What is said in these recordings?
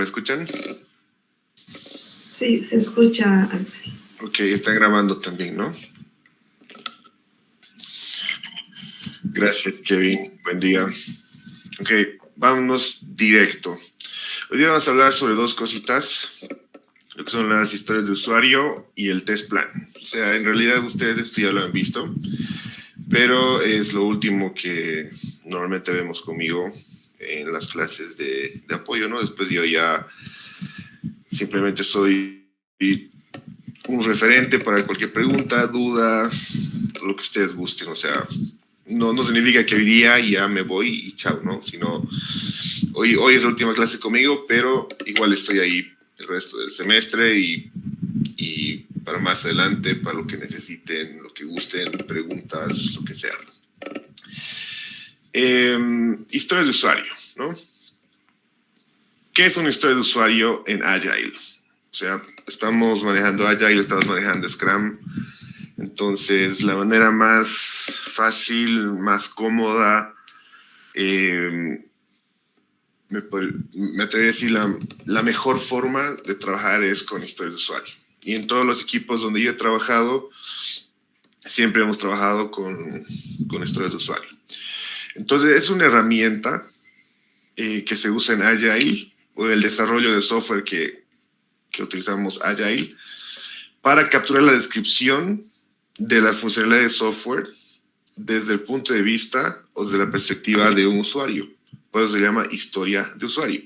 ¿me escuchan? Sí, se escucha, Axel. Ok, están grabando también, ¿no? Gracias, Kevin. Buen día. Ok, vámonos directo. Hoy día vamos a hablar sobre dos cositas, lo que son las historias de usuario y el test plan. O sea, en realidad ustedes esto ya lo han visto, pero es lo último que normalmente vemos conmigo en las clases de apoyo, ¿no? Después yo ya simplemente soy un referente para cualquier pregunta, duda, lo que ustedes gusten. O sea, no significa que hoy día ya me voy y chao, ¿no? Sino hoy es la última clase conmigo, pero igual estoy ahí el resto del semestre y para más adelante, para lo que necesiten, lo que gusten, preguntas, lo que sea. Historias de usuario, ¿no? ¿Qué es una historia de usuario en Agile? O sea, estamos manejando Agile, estamos manejando Scrum. Entonces, la manera más fácil, más cómoda, me atrevería a decir la mejor forma de trabajar es con historias de usuario. Y en todos los equipos donde yo he trabajado, siempre hemos trabajado con historias de usuario. Entonces, es una herramienta que se usa en Agile o en el desarrollo de software que utilizamos Agile para capturar la descripción de la funcionalidad de software desde el punto de vista o desde la perspectiva de un usuario. Por eso se llama historia de usuario.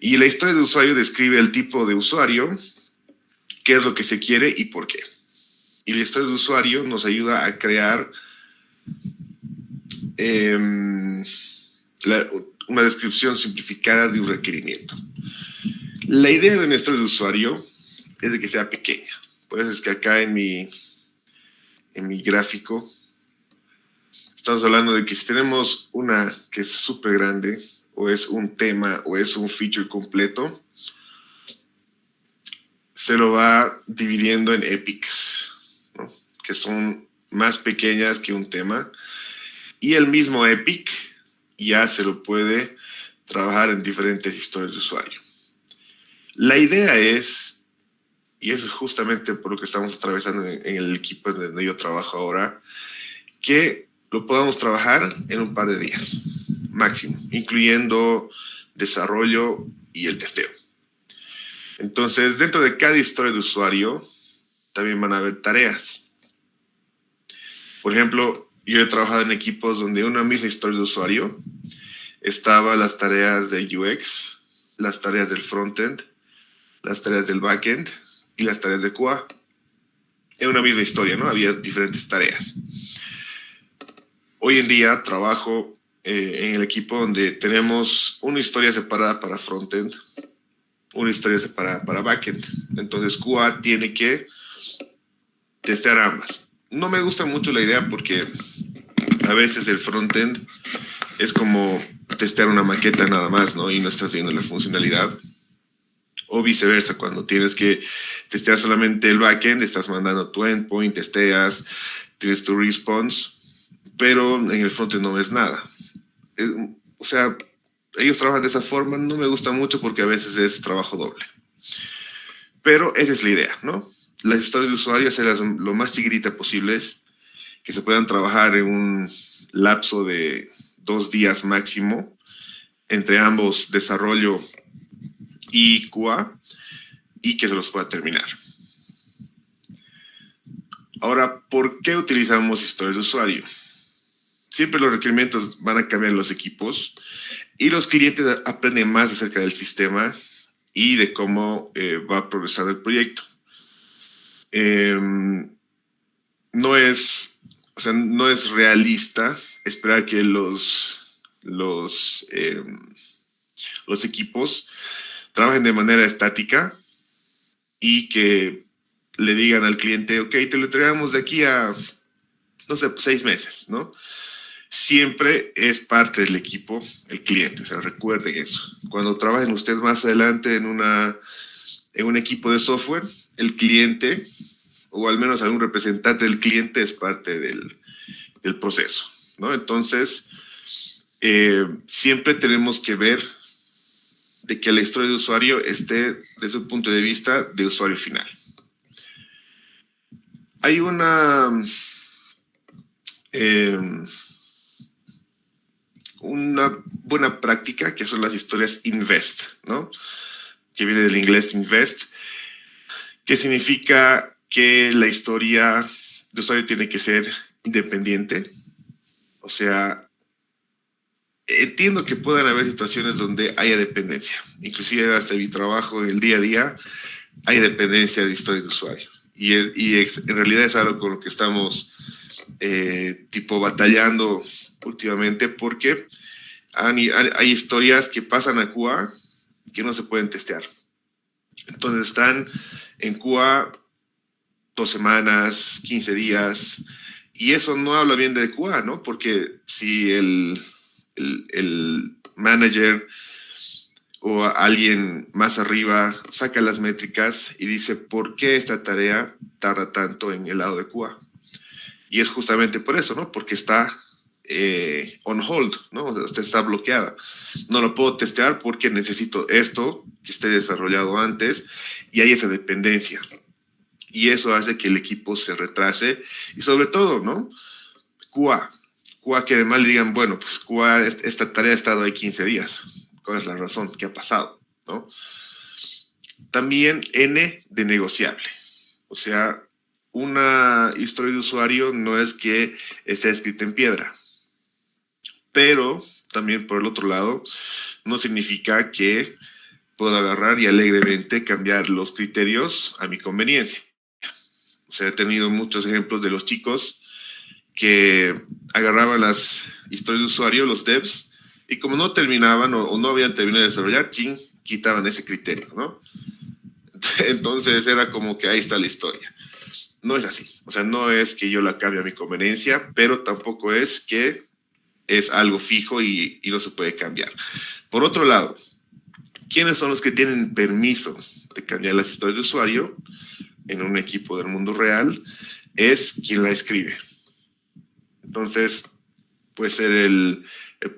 Y la historia de usuario describe el tipo de usuario, qué es lo que se quiere y por qué. Y la historia de usuario nos ayuda a crear una descripción simplificada de un requerimiento. La idea de una historia de usuario es de que sea pequeña. Por eso es que acá en mi gráfico estamos hablando de que si tenemos una que es súper grande, o es un tema, o es un feature completo, se lo va dividiendo en epics, ¿no? Que son más pequeñas que un tema, y el mismo epic ya se lo puede trabajar en diferentes historias de usuario. La idea es, y eso es justamente por lo que estamos atravesando en el equipo donde yo trabajo ahora, que lo podamos trabajar en un par de días, máximo, incluyendo desarrollo y el testeo. Entonces, dentro de cada historia de usuario, también van a haber tareas. Por ejemplo, yo he trabajado en equipos donde una misma historia de usuario estaba las tareas de UX, las tareas del frontend, las tareas del backend y las tareas de QA. En una misma historia, ¿no? Había diferentes tareas. Hoy en día trabajo en el equipo donde tenemos una historia separada para frontend, una historia separada para backend. Entonces QA tiene que testear ambas. No me gusta mucho la idea porque a veces el frontend es como testear una maqueta nada más, ¿no? Y no estás viendo la funcionalidad. O viceversa, cuando tienes que testear solamente el backend, estás mandando tu endpoint, testeas, tienes tu response, pero en el frontend no ves nada. O sea, ellos trabajan de esa forma, no me gusta mucho porque a veces es trabajo doble. Pero esa es la idea, ¿no? Las historias de usuario, hacerlas lo más chiquitita posibles, que se puedan trabajar en un lapso de 2 días máximo, entre ambos desarrollo y QA, y que se los pueda terminar. Ahora, ¿por qué utilizamos historias de usuario? Siempre los requerimientos van a cambiar en los equipos y los clientes aprenden más acerca del sistema y de cómo va progresando el proyecto. No es realista esperar que los equipos trabajen de manera estática y que le digan al cliente, ok, te lo entregamos de aquí a, 6 meses, ¿no? Siempre es parte del equipo el cliente, o sea, recuerden eso. Cuando trabajen ustedes más adelante en un equipo de software, el cliente, o al menos algún representante del cliente, es parte del proceso, ¿no? Entonces, siempre tenemos que ver de que la historia de usuario esté desde un punto de vista de usuario final. Hay una buena práctica que son las historias invest, ¿no? Que viene del inglés invest, que significa que la historia de usuario tiene que ser independiente. O sea, entiendo que puedan haber situaciones donde haya dependencia. Inclusive hasta mi trabajo en el día a día hay dependencia de historias de usuario. En realidad es algo con lo que estamos batallando últimamente, porque hay historias que pasan a QA que no se pueden testear. Entonces están en QA 2 semanas, 15 días, y eso no habla bien de QA, ¿no? Porque si el manager o alguien más arriba saca las métricas y dice por qué esta tarea tarda tanto en el lado de QA. Y es justamente por eso, ¿no? Porque está on hold, ¿no? O sea, está bloqueada. No lo puedo testear porque necesito esto que esté desarrollado antes, y hay esa dependencia. Y eso hace que el equipo se retrase, y sobre todo, ¿no? QA que además le digan, bueno, pues QA, esta tarea ha estado ahí 15 días. ¿Cuál es la razón? ¿Qué ha pasado? ¿No? También N de negociable. O sea, una historia de usuario no es que esté escrita en piedra. Pero también, por el otro lado, no significa que puedo agarrar y alegremente cambiar los criterios a mi conveniencia. O sea, he tenido muchos ejemplos de los chicos que agarraban las historias de usuario, los devs, y como no terminaban o no habían terminado de desarrollar, quitaban ese criterio, ¿no? Entonces era como que ahí está la historia. No es así. O sea, no es que yo la cambie a mi conveniencia, pero tampoco es que es algo fijo y no se puede cambiar. Por otro lado, ¿quiénes son los que tienen permiso de cambiar las historias de usuario en un equipo del mundo real? Es quien la escribe. Entonces, puede ser el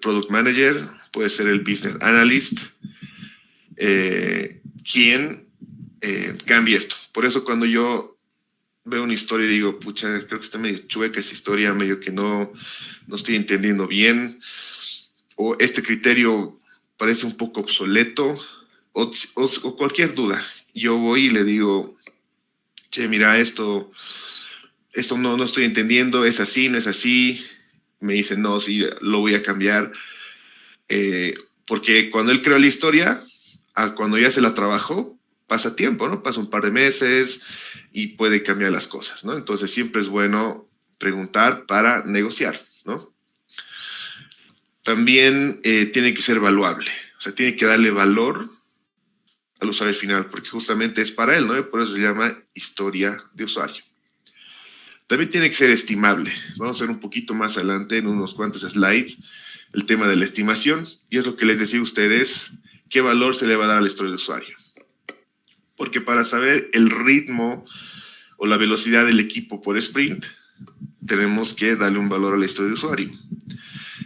product manager, puede ser el business analyst, quien cambie esto. Por eso cuando yo veo una historia y digo, pucha, creo que está medio chueca esa historia, medio que no estoy entendiendo bien, o este criterio parece un poco obsoleto, o cualquier duda, yo voy y le digo, che, mira, esto no estoy entendiendo, es así, no es así. Me dicen, no, sí, lo voy a cambiar. Porque cuando él creó la historia, cuando ya se la trabajó, pasa tiempo, ¿no? Pasa un par de meses y puede cambiar las cosas, ¿no? Entonces siempre es bueno preguntar para negociar, ¿no? También tiene que ser valuable, o sea, tiene que darle valor al usuario final, porque justamente es para él, ¿no? Por eso se llama historia de usuario. También tiene que ser estimable. Vamos a ver un poquito más adelante en unos cuantos slides el tema de la estimación, y es lo que les decía a ustedes, qué valor se le va a dar a la historia de usuario. Porque para saber el ritmo o la velocidad del equipo por sprint, tenemos que darle un valor a la historia de usuario.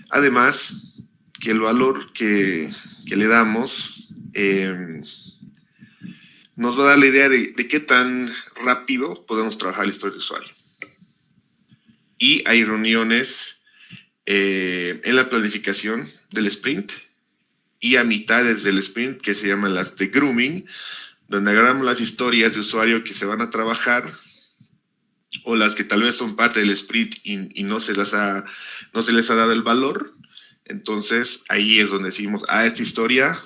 Además, que el valor que le damos nos va a dar la idea de qué tan rápido podemos trabajar la historia de usuario. Y hay reuniones en la planificación del sprint y a mitades del sprint, que se llaman las de grooming, donde agarramos las historias de usuario que se van a trabajar o las que tal vez son parte del sprint y no se les ha dado el valor. Entonces ahí es donde decimos, esta historia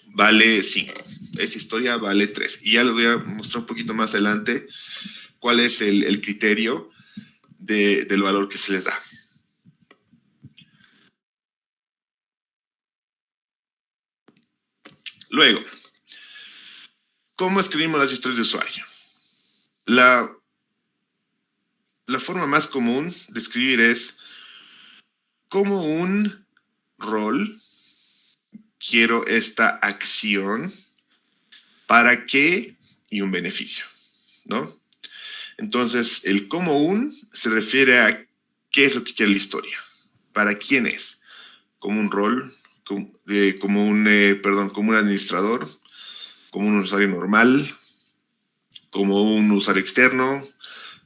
vale 5, esta historia vale 3. Y ya les voy a mostrar un poquito más adelante cuál es el criterio del valor que se les da. Luego, ¿cómo escribimos las historias de usuario? La forma más común de escribir es como un rol, quiero esta acción, para qué y un beneficio, ¿no? Entonces, el como un se refiere a qué es lo que quiere la historia, para quién es, como un rol, como un administrador, como un usuario normal, como un usuario externo,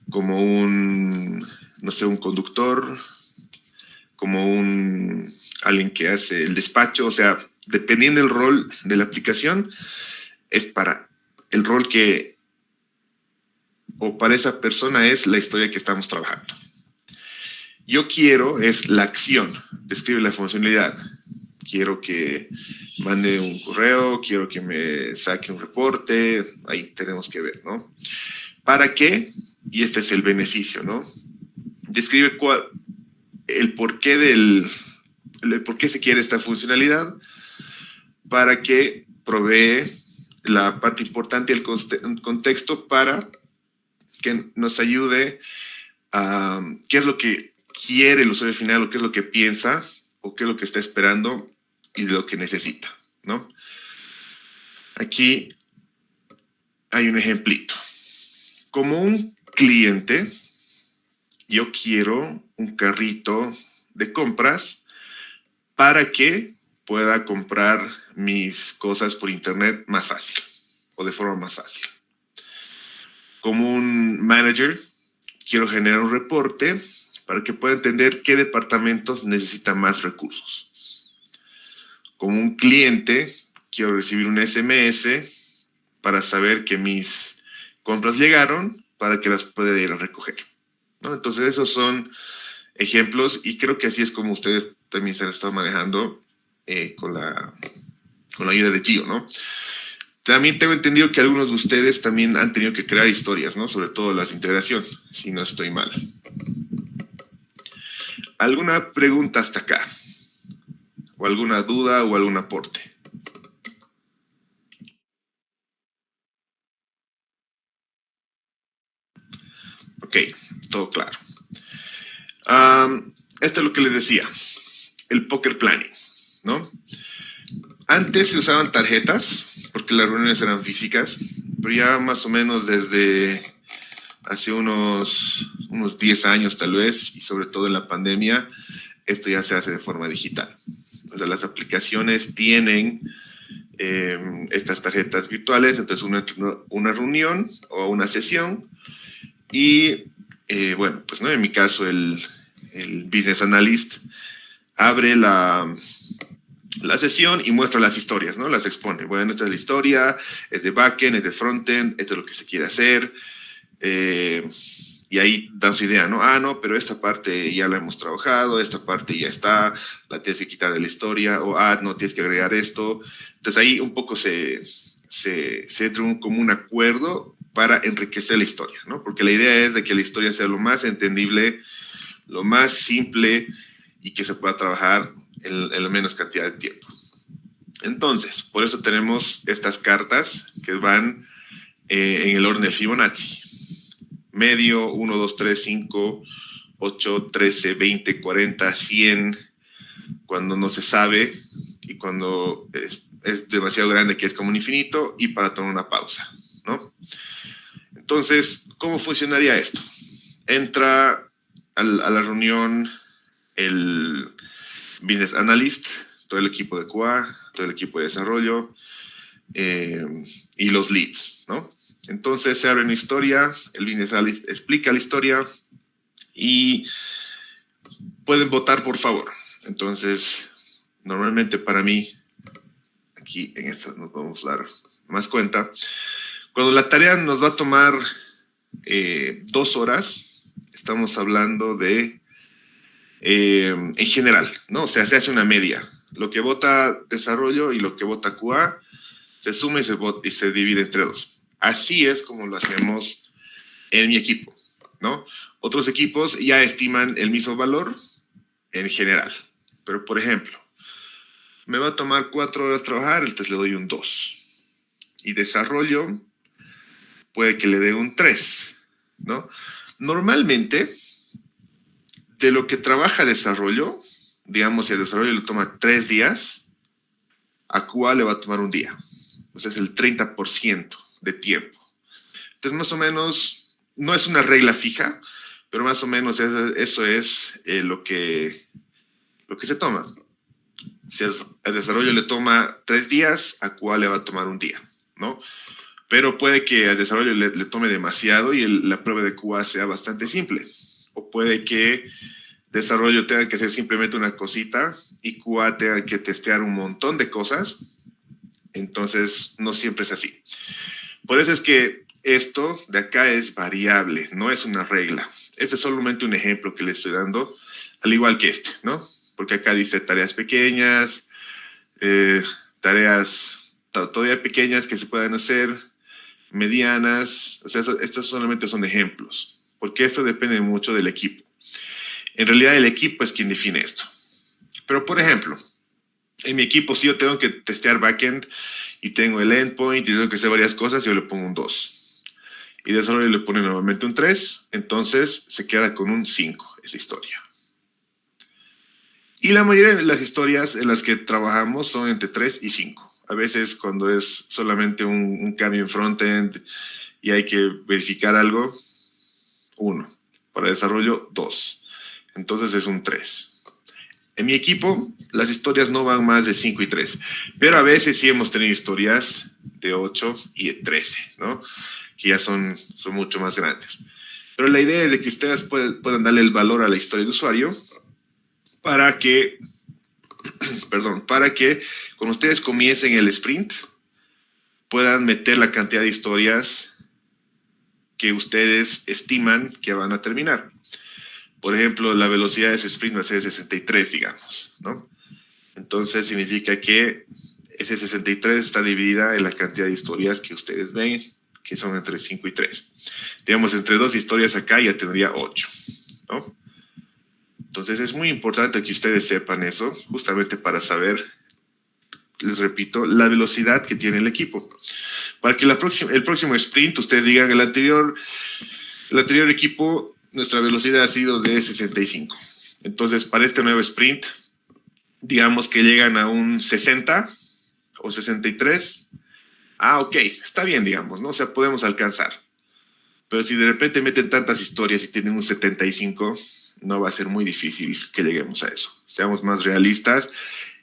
como un conductor, como alguien que hace el despacho. O sea, dependiendo del rol de la aplicación, es para el rol o para esa persona es la historia que estamos trabajando. Yo quiero es la acción, describe la funcionalidad. Quiero que mande un correo, quiero que me saque un reporte, ahí tenemos que ver, ¿no? ¿Para qué? Y este es el beneficio, ¿no? Describe el porqué por qué se quiere esta funcionalidad, para que provee la parte importante del contexto para que nos ayude a qué es lo que quiere el usuario final, o qué es lo que piensa, o qué es lo que está esperando y de lo que necesita, ¿no? Aquí hay un ejemplito. Como un cliente, yo quiero un carrito de compras para que pueda comprar mis cosas por internet más fácil o de forma más fácil. Como un manager, quiero generar un reporte para que pueda entender qué departamentos necesitan más recursos. Como un cliente, quiero recibir un SMS para saber que mis compras llegaron, para que las pueda ir a recoger, ¿no? Entonces esos son ejemplos, y creo que así es como ustedes también se han estado manejando con la ayuda de Gio, ¿no? También tengo entendido que algunos de ustedes también han tenido que crear historias, ¿no? Sobre todo las integraciones, si no estoy mal. ¿Alguna pregunta hasta acá? ¿O alguna duda o algún aporte? Ok, todo claro. Esto es lo que les decía, el poker planning, ¿no? Antes se usaban tarjetas, porque las reuniones eran físicas, pero ya más o menos desde hace unos 10 años tal vez, y sobre todo en la pandemia, esto ya se hace de forma digital. O sea, las aplicaciones tienen estas tarjetas virtuales, entonces una reunión o una sesión, y bueno, pues no, en mi caso el business analyst abre la sesión y muestra las historias, ¿no? Las expone. Bueno, esta es la historia, es de backend, es de frontend, esto es lo que se quiere hacer. Y ahí dan su idea, ¿no? No, pero esta parte ya la hemos trabajado, esta parte ya está, la tienes que quitar de la historia, o no, tienes que agregar esto. Entonces ahí un poco se entra como un acuerdo para enriquecer la historia, ¿no? Porque la idea es de que la historia sea lo más entendible, lo más simple, y que se pueda trabajar en la menos cantidad de tiempo. Entonces, por eso tenemos estas cartas que van en el orden del Fibonacci. Medio, 1, 2, 3, 5, 8, 13, 20, 40, 100, cuando no se sabe, y cuando es demasiado grande, que es como un infinito, y para tomar una pausa, ¿no? Entonces, ¿cómo funcionaría esto? Entra a la reunión el business analyst, todo el equipo de QA, todo el equipo de desarrollo, y los leads, ¿no? Entonces se abre una historia, el business analyst explica la historia y pueden votar por favor. Entonces, normalmente para mí, aquí en esta nos vamos a dar más cuenta, cuando la tarea nos va a tomar 2 horas, estamos hablando de, en general, ¿no? O sea, se hace una media. Lo que vota desarrollo y lo que vota QA se suma y se divide entre 2. Así es como lo hacemos en mi equipo, ¿no? Otros equipos ya estiman el mismo valor en general. Pero, por ejemplo, me va a tomar 4 horas trabajar, entonces le doy un 2. Y desarrollo puede que le dé un 3, ¿no? Normalmente, de lo que trabaja desarrollo, digamos, si el desarrollo le toma 3 días, a QA le va a tomar un día. O sea, es el 30% de tiempo. Entonces, más o menos, no es una regla fija, pero más o menos eso es lo que se toma. Si al desarrollo le toma 3 días, a QA le va a tomar un día, ¿no? Pero puede que al desarrollo le tome demasiado y la prueba de QA sea bastante simple. O puede que desarrollo tenga que hacer simplemente una cosita y QA tenga que testear un montón de cosas. Entonces, no siempre es así. Por eso es que esto de acá es variable, no es una regla. Este es solamente un ejemplo que le estoy dando, al igual que este, ¿no? Porque acá dice tareas pequeñas, tareas todavía pequeñas que se puedan hacer, medianas. O sea, estos solamente son ejemplos, porque esto depende mucho del equipo. En realidad, el equipo es quien define esto. Pero, por ejemplo, en mi equipo, si yo tengo que testear backend y tengo el endpoint y tengo que hacer varias cosas, yo le pongo un 2. Y desarrollo le pone nuevamente un 3, entonces se queda con un 5 esa historia. Y la mayoría de las historias en las que trabajamos son entre 3 y 5. A veces cuando es solamente un cambio en frontend y hay que verificar algo, 1. Para desarrollo, 2. Entonces es un 3. En mi equipo, las historias no van más de 5 y 3, pero a veces sí hemos tenido historias de 8 y de 13, ¿no? Que ya son mucho más grandes. Pero la idea es de que ustedes puedan darle el valor a la historia de usuario para que, para que cuando ustedes comiencen el sprint, puedan meter la cantidad de historias que ustedes estiman que van a terminar. Por ejemplo, la velocidad de ese sprint va a ser 63, digamos, ¿no? Entonces significa que ese 63 está dividida en la cantidad de historias que ustedes ven, que son entre 5 y 3. Digamos, entre 2 historias acá ya tendría 8, ¿no? Entonces es muy importante que ustedes sepan eso, justamente para saber, les repito, la velocidad que tiene el equipo. Para que el próximo sprint ustedes digan, el anterior equipo, nuestra velocidad ha sido de 65. Entonces, para este nuevo sprint, digamos que llegan a un 60 o 63. Ah, ok, está bien, digamos, ¿no? O sea, podemos alcanzar. Pero si de repente meten tantas historias y tienen un 75, no va a ser muy difícil que lleguemos a eso. Seamos más realistas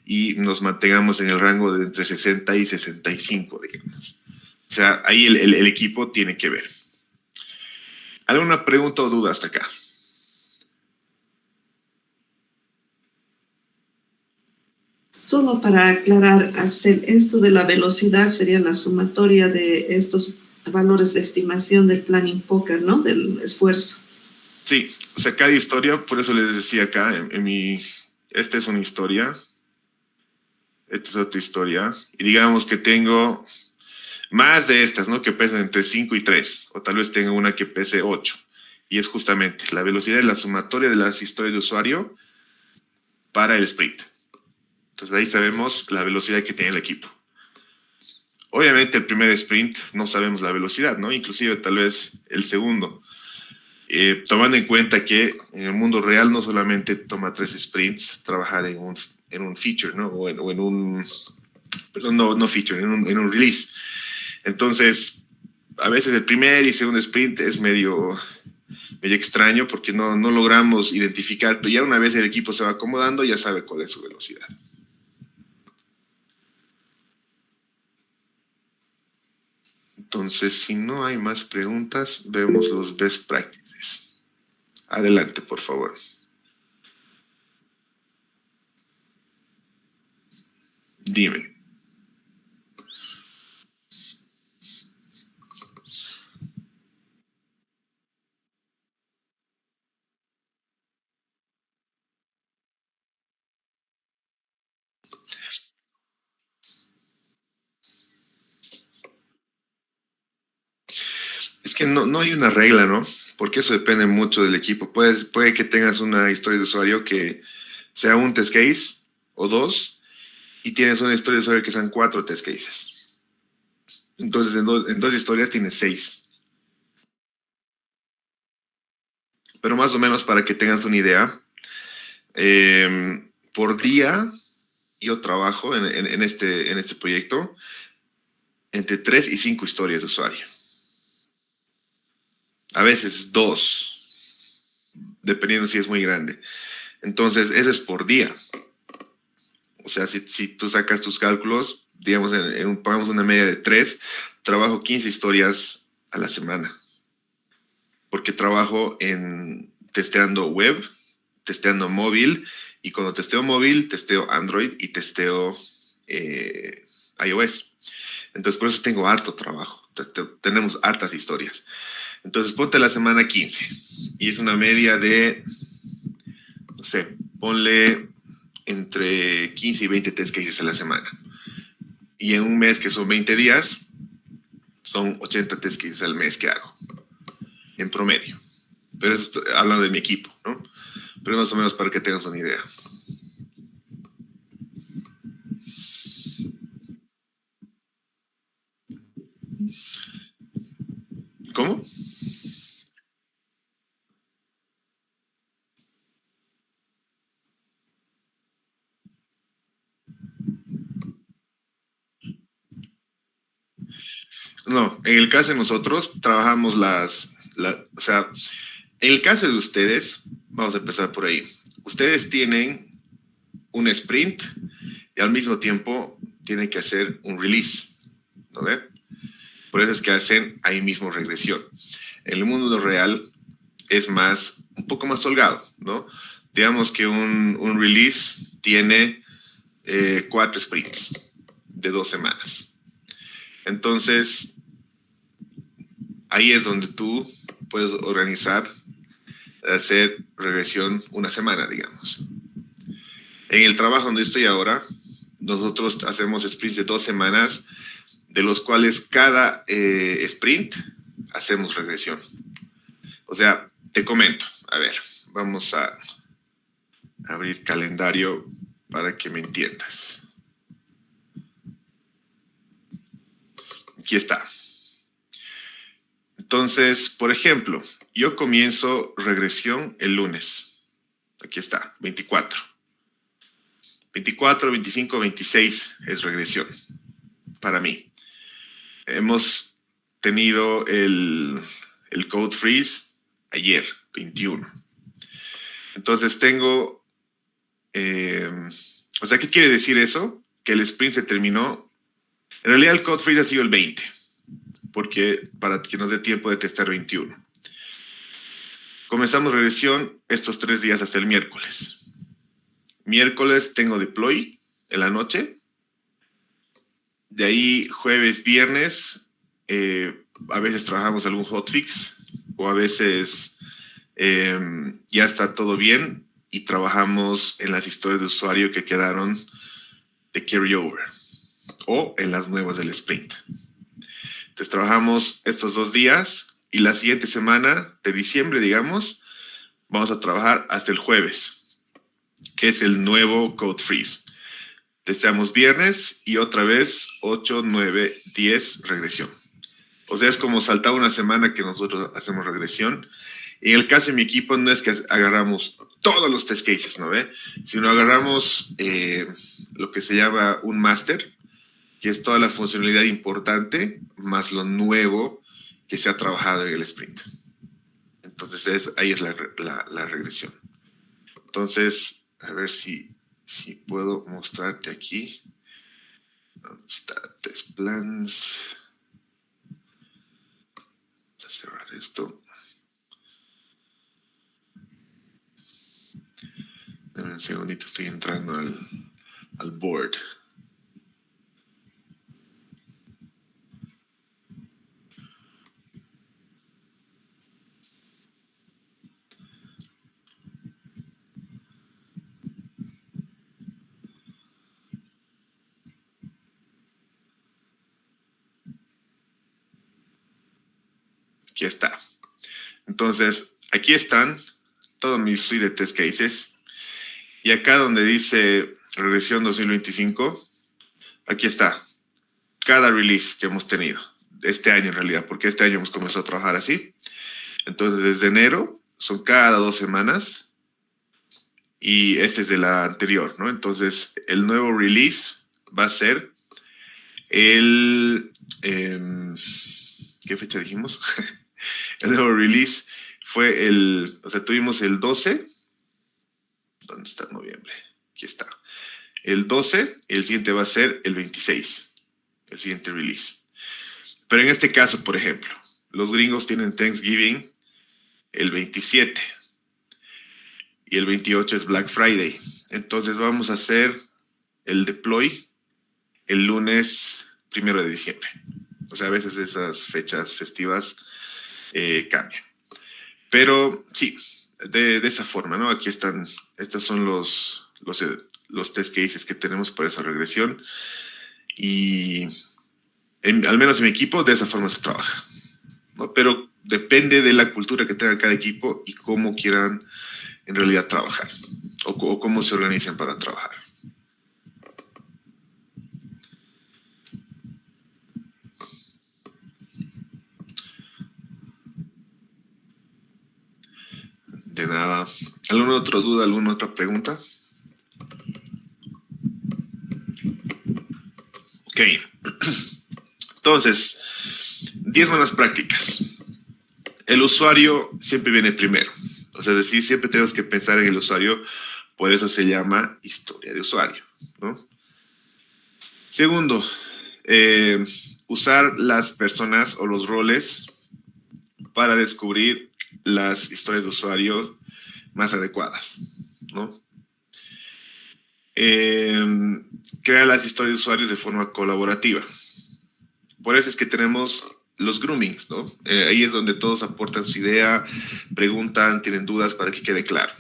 y nos mantengamos en el rango de entre 60 y 65, digamos. O sea, ahí el equipo tiene que ver. ¿Alguna pregunta o duda hasta acá? Solo para aclarar, Axel, esto de la velocidad sería la sumatoria de estos valores de estimación del planning poker, ¿no? Del esfuerzo. Sí, o sea, cada historia, por eso les decía acá, esta es una historia, esta es otra historia, y digamos que tengo más de estas, ¿no? Que pesan entre 5 y 3, o tal vez tenga una que pese 8, y es justamente la velocidad de la sumatoria de las historias de usuario para el sprint. Entonces ahí sabemos la velocidad que tiene el equipo. Obviamente el primer sprint no sabemos la velocidad, ¿no? Inclusive tal vez el segundo. Tomando en cuenta que en el mundo real no solamente toma 3 sprints trabajar en un feature, ¿no? O en un, perdón, no feature, en un release. Entonces, a veces el primer y segundo sprint es medio extraño porque no logramos identificar, pero ya una vez el equipo se va acomodando, ya sabe cuál es su velocidad. Entonces, si no hay más preguntas, vemos los best practices. Adelante, por favor. Dime. Es que no hay una regla, ¿no? Porque eso depende mucho del equipo. Puede que tengas una historia de usuario que sea un test case o 2 y tienes una historia de usuario que sean 4 test cases. Entonces, en dos historias tienes 6. Pero más o menos para que tengas una idea, por día yo trabajo en este proyecto entre 3 y 5 historias de usuario. A veces 2, dependiendo si es muy grande. Entonces, eso es por día. O sea, si tú sacas tus cálculos, digamos, pongamos una media de 3, trabajo 15 historias a la semana. Porque trabajo en testeando web, testeando móvil, y cuando testeo móvil, testeo Android y testeo iOS. Entonces, por eso tengo harto trabajo. Tenemos hartas historias. Entonces, ponte la semana 15. Y es una media de, no sé, ponle entre 15 y 20 test cases a la semana. Y en un mes, que son 20 días, son 80 test cases al mes que hago. En promedio. Pero eso hablando de mi equipo, ¿no? Pero más o menos para que tengas una idea. ¿Cómo? No, en el caso de nosotros trabajamos o sea, en el caso de ustedes, vamos a empezar por ahí. Ustedes tienen un sprint y al mismo tiempo tienen que hacer un release, ¿no ve? Por eso es que hacen ahí mismo regresión. En el mundo real es un poco más holgado, ¿no? Digamos que un release tiene 4 sprints de 2 semanas. Entonces, ahí es donde tú puedes organizar, hacer regresión una semana, digamos. En el trabajo donde estoy ahora, nosotros hacemos sprints de 2 semanas, de los cuales cada sprint hacemos regresión. O sea, te comento, a ver, vamos a abrir calendario para que me entiendas. Aquí está. Entonces, por ejemplo, yo comienzo regresión el lunes. Aquí está, 24. 24, 25, 26 es regresión para mí. Hemos tenido el code freeze ayer, 21. Entonces tengo... o sea, ¿qué quiere decir eso? Que el sprint se terminó. En realidad el code freeze ha sido el 20, porque para que nos dé tiempo de testar 21. Comenzamos regresión estos 3 días hasta el miércoles. Miércoles tengo deploy en la noche. De ahí jueves, viernes, a veces trabajamos algún hotfix o a veces ya está todo bien y trabajamos en las historias de usuario que quedaron de carryover o en las nuevas del sprint. Entonces trabajamos estos 2 días y la siguiente semana de diciembre, digamos, vamos a trabajar hasta el jueves, que es el nuevo code freeze. Testeamos viernes y otra vez 8, 9, 10 regresión. O sea, es como saltar una semana que nosotros hacemos regresión. En el caso de mi equipo no es que agarramos todos los test cases, ¿no ve? Sino agarramos lo que se llama un master, que es toda la funcionalidad importante más lo nuevo que se ha trabajado en el sprint. Entonces ahí es la regresión. Entonces, a ver si puedo mostrarte aquí. ¿Dónde está? Test plans. Voy a cerrar esto. Dame un segundito, estoy entrando al board. Aquí está. Entonces, aquí están todos mis suite de test cases. Y acá donde dice regresión 2025, aquí está. Cada release que hemos tenido. Este año en realidad, porque este año hemos comenzado a trabajar así. Entonces, desde enero son cada 2 semanas. Y este es de la anterior, ¿no? Entonces, el nuevo release va a ser el... ¿qué fecha dijimos? El nuevo release fue o sea, tuvimos el 12. ¿Dónde está noviembre? Aquí está. el 12 y el siguiente va a ser el 26, el siguiente release. Pero en este caso, por ejemplo, los gringos tienen Thanksgiving el 27 y el 28 es Black Friday. Entonces vamos a hacer el deploy el lunes 1 de diciembre. O sea, a veces esas fechas festivas cambian. Pero sí, de esa forma, ¿no? Aquí están, estos son los test cases que tenemos para esa regresión. Y al menos en mi equipo, de esa forma se trabaja, ¿no? Pero depende de la cultura que tenga cada equipo y cómo quieran en realidad trabajar o cómo se organizan para trabajar. De nada. ¿Alguna otra duda, alguna otra pregunta? Ok. Entonces, 10 buenas prácticas. El usuario siempre viene primero. O sea, es decir, siempre tenemos que pensar en el usuario. Por eso se llama historia de usuario, ¿no? Segundo, usar las personas o los roles para descubrir las historias de usuario más adecuadas, ¿no? Crear las historias de usuarios de forma colaborativa. Por eso es que tenemos los groomings, ¿no? Ahí es donde todos aportan su idea, preguntan, tienen dudas para que quede claro.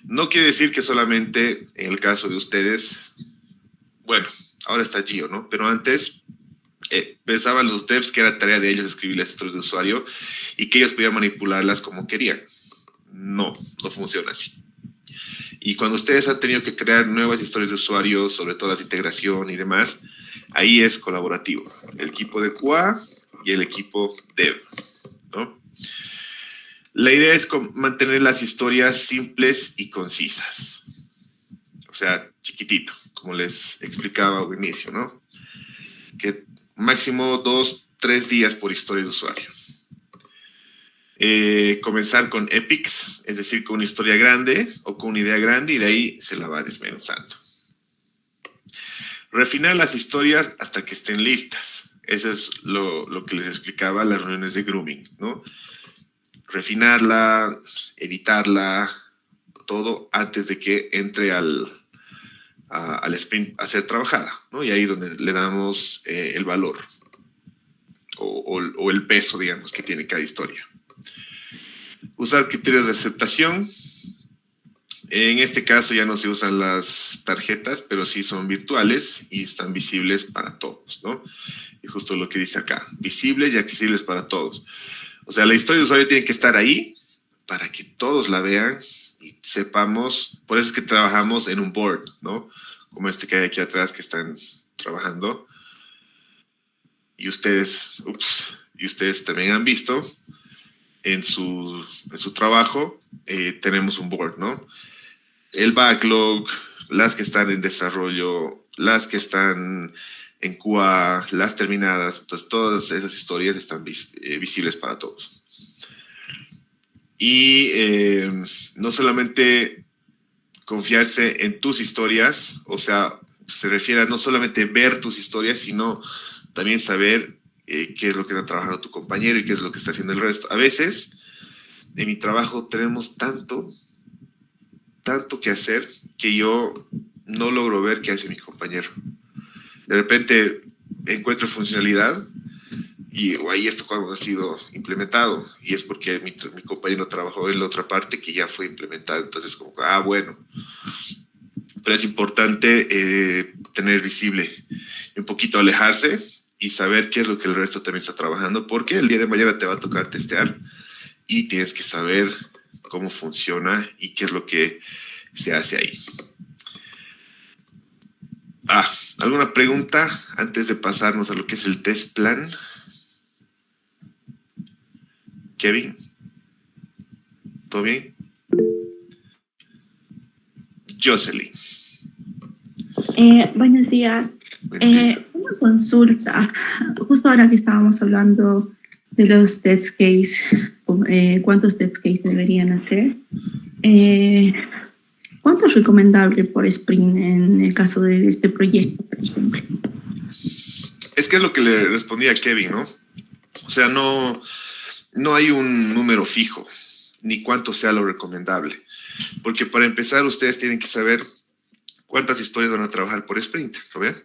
No quiere decir que solamente en el caso de ustedes, bueno, ahora está Gio, ¿no? Pero antes pensaban los devs que era tarea de ellos escribir las historias de usuario y que ellos podían manipularlas como querían. No funciona así. Y cuando ustedes han tenido que crear nuevas historias de usuario, sobre todo las de integración y demás, ahí es colaborativo. El equipo de QA y el equipo dev, ¿no? La idea es mantener las historias simples y concisas. O sea, chiquitito, como les explicaba al inicio, ¿no? Que máximo 2-3 días por historia de usuario. Comenzar con epics, es decir, con una historia grande o con una idea grande y de ahí se la va desmenuzando. Refinar las historias hasta que estén listas. Eso es lo que les explicaba en las reuniones de grooming, ¿no? Refinarla, editarla, todo antes de que entre al sprint a ser trabajada, ¿no? Y ahí es donde le damos el valor o el peso, digamos, que tiene cada historia. Usar criterios de aceptación. En este caso ya no se usan las tarjetas, pero sí son virtuales y están visibles para todos, ¿no? Y justo lo que dice acá, visibles y accesibles para todos. O sea, la historia de usuario tiene que estar ahí para que todos la vean y sepamos. Por eso es que trabajamos en un board, ¿no? Como este que hay aquí atrás que están trabajando. Y ustedes también han visto en su trabajo, tenemos un board, ¿no? El backlog, las que están en desarrollo, las que están en QA, las terminadas. Entonces, todas esas historias están visibles para todos. Y no solamente confiarse en tus historias, o sea, se refiere a no solamente ver tus historias, sino también saber qué es lo que está trabajando tu compañero y qué es lo que está haciendo el resto. A veces, en mi trabajo tenemos tanto que hacer que yo no logro ver qué hace mi compañero. De repente encuentro funcionalidad y ahí esto cuando ha sido implementado y es porque mi compañero trabajó en la otra parte que ya fue implementada. Entonces como, bueno. Pero es importante tener visible y un poquito alejarse y saber qué es lo que el resto también está trabajando, porque el día de mañana te va a tocar testear y tienes que saber cómo funciona y qué es lo que se hace ahí. ¿Alguna pregunta antes de pasarnos a lo que es el test plan? Kevin, ¿todo bien? Jocelyn. Buenos días. Una consulta. Justo ahora que estábamos hablando de los test case, ¿cuántos test case deberían hacer? ¿cuánto es recomendable por sprint en el caso de este proyecto, por ejemplo? Es que es lo que le respondía a Kevin, ¿no? O sea, no hay un número fijo, ni cuánto sea lo recomendable. Porque para empezar, ustedes tienen que saber cuántas historias van a trabajar por sprint, ¿lo ven?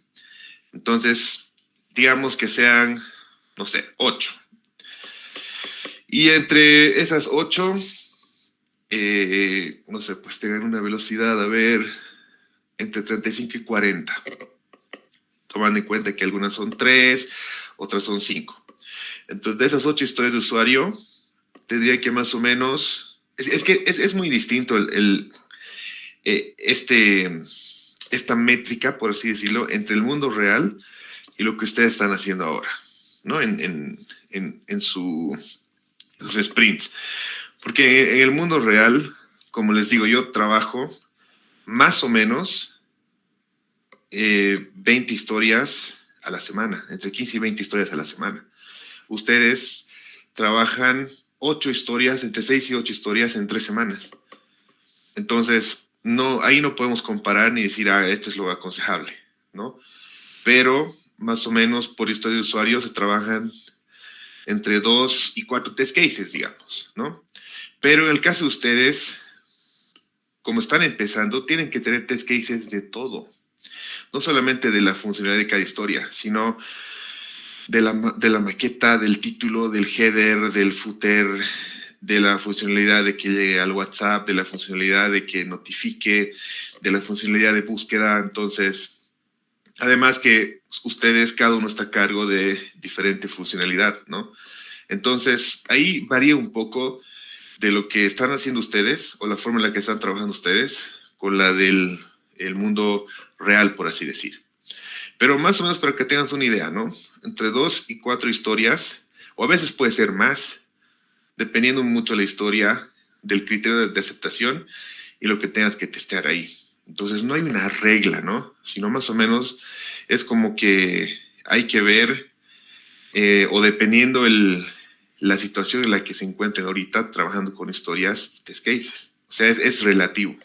Entonces, digamos que sean, no sé, 8. Y entre esas 8, no sé, pues tengan una velocidad, a ver, entre 35 y 40. Tomando en cuenta que algunas son 3, otras son 5. Entonces, de esas 8 historias de usuario, tendría que más o menos... Es que es muy distinto esta métrica, por así decirlo, entre el mundo real y lo que ustedes están haciendo ahora, ¿no? En sus sprints. Porque en el mundo real, como les digo, yo trabajo más o menos 20 historias a la semana, entre 15 y 20 historias a la semana. Ustedes trabajan 8 historias, entre 6 y 8 historias en 3 semanas. Entonces, ahí no podemos comparar ni decir, esto es lo aconsejable, ¿no? Pero, más o menos, por historia de usuario se trabajan entre 2 y 4 test cases, digamos, ¿no? Pero en el caso de ustedes, como están empezando, tienen que tener test cases de todo. No solamente de la funcionalidad de cada historia, sino de la maqueta, del título, del header, del footer, de la funcionalidad de que llegue al WhatsApp, de la funcionalidad de que notifique, de la funcionalidad de búsqueda. Entonces, además que ustedes, cada uno está a cargo de diferente funcionalidad, ¿no? Entonces, ahí varía un poco de lo que están haciendo ustedes o la forma en la que están trabajando ustedes con la del mundo real, por así decir. Pero más o menos para que tengan una idea, ¿no? Entre 2 y 4 historias, o a veces puede ser más, dependiendo mucho de la historia, del criterio de aceptación y lo que tengas que testear ahí. Entonces no hay una regla, ¿no? Sino más o menos es como que hay que ver, o dependiendo la situación en la que se encuentren ahorita trabajando con historias y test cases. O sea, es relativo.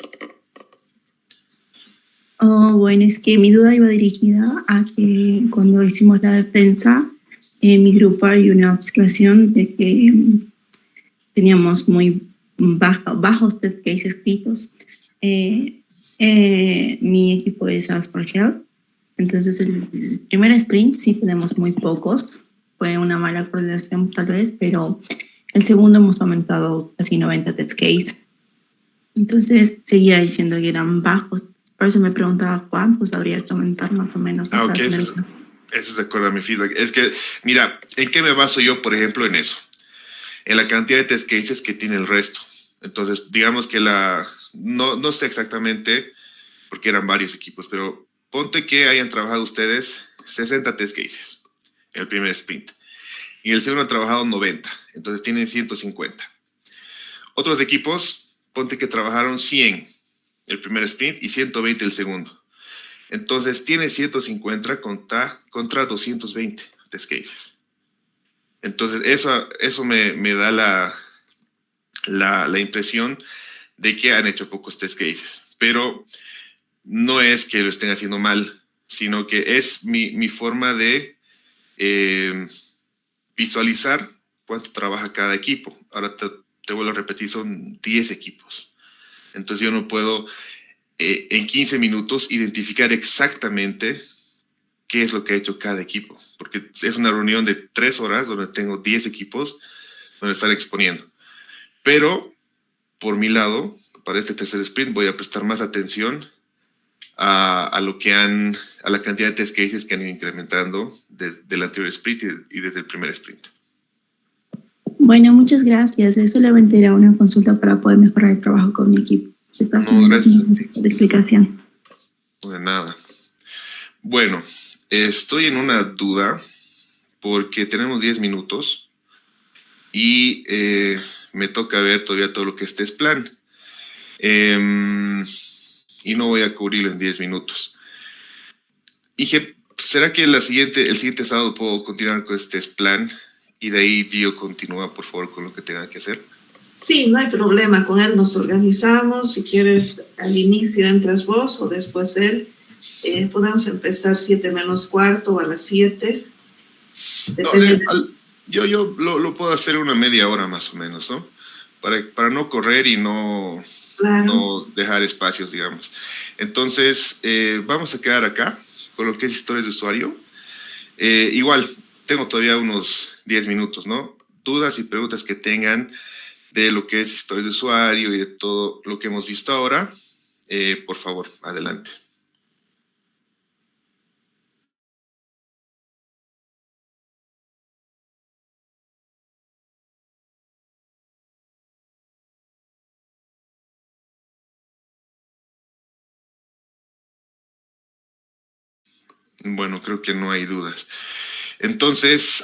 Oh, bueno, es que mi duda iba dirigida a que cuando hicimos la defensa, en mi grupo hay una observación de que teníamos muy bajos test cases escritos. Mi equipo es Asperger, entonces el primer sprint sí tenemos muy pocos, fue una mala coordinación tal vez, pero el segundo hemos aumentado casi 90 test cases. Entonces seguía diciendo que eran bajos, por eso me preguntaba cuántos habría que aumentar más o menos. Ok, eso es de acuerdo a mi feedback. Es que, mira, ¿en qué me baso yo, por ejemplo, en eso? En la cantidad de test cases que tiene el resto. Entonces, digamos que no sé exactamente, porque eran varios equipos, pero ponte que hayan trabajado ustedes 60 test cases en el primer sprint. Y el segundo han trabajado 90, entonces tienen 150. Otros equipos, ponte que trabajaron 100 el primer sprint y 120 el segundo. Entonces tiene 150 contra 220 test cases. Entonces eso me da la impresión de que han hecho pocos test cases. Pero no es que lo estén haciendo mal, sino que es mi forma de visualizar cuánto trabaja cada equipo. Ahora te vuelvo a repetir, son 10 equipos. Entonces yo no puedo en 15 minutos identificar exactamente qué es lo que ha hecho cada equipo, porque es una reunión de 3 horas donde tengo 10 equipos donde están exponiendo. Pero, por mi lado, para este tercer sprint voy a prestar más atención a la cantidad de test cases que han ido incrementando desde el anterior sprint y desde el primer sprint. Bueno, muchas gracias. Solamente era una consulta para poder mejorar el trabajo con mi equipo. No, gracias a ti. Por la explicación. No, de nada. Bueno, estoy en una duda porque tenemos 10 minutos y me toca ver todavía todo lo que es test plan. Y no voy a cubrirlo en 10 minutos. Dije, ¿será que el siguiente sábado puedo continuar con este test plan? Y de ahí Gio continúa, por favor, con lo que tenga que hacer. Sí, no hay problema, con él nos organizamos. Si quieres, al inicio entras vos o después él. Podemos empezar 7 menos cuarto o a las 7. No, yo lo puedo hacer una media hora más o menos, ¿no? Para no correr y no, Claro. no dejar espacios, digamos. Entonces, vamos a quedar acá con lo que es historias de usuario. Igual, tengo todavía unos 10 minutos, ¿no? Dudas y preguntas que tengan de lo que es historia de usuario y de todo lo que hemos visto ahora, por favor, adelante. Bueno, creo que no hay dudas. Entonces,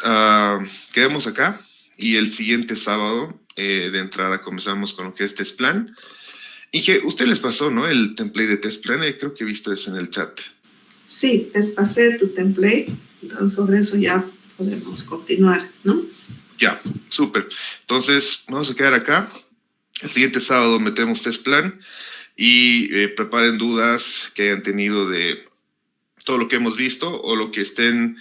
quedamos acá y el siguiente sábado de entrada comenzamos con lo que es test plan. Y que usted les pasó, ¿no? El template de test plan, creo que he visto eso en el chat. Sí, les pasé tu template, entonces sobre eso ya podemos continuar, ¿no? Ya, súper. Entonces, vamos a quedar acá. El siguiente sábado metemos test plan y preparen dudas que hayan tenido de todo lo que hemos visto o lo que estén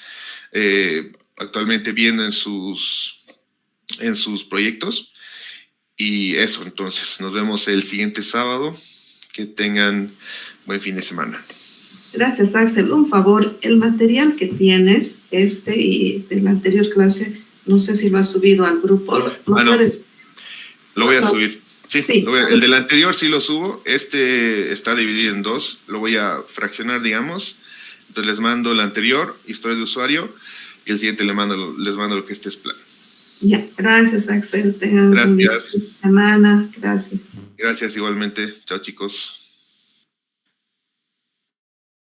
actualmente viendo en sus proyectos. Y eso, entonces, nos vemos el siguiente sábado. Que tengan buen fin de semana. Gracias, Axel. Un favor, el material que tienes, y de la anterior clase, no sé si lo has subido al grupo. ¿Lo puedes? Lo voy a subir. Sí, sí. El del anterior sí lo subo. Este está dividido en dos. Lo voy a fraccionar, digamos. Entonces les mando el anterior, historias de usuario, y el siguiente les mando lo que es test plan. Ya, gracias, Axel. Tengan gracias. Buena semana. Gracias. Gracias igualmente. Chao, chicos.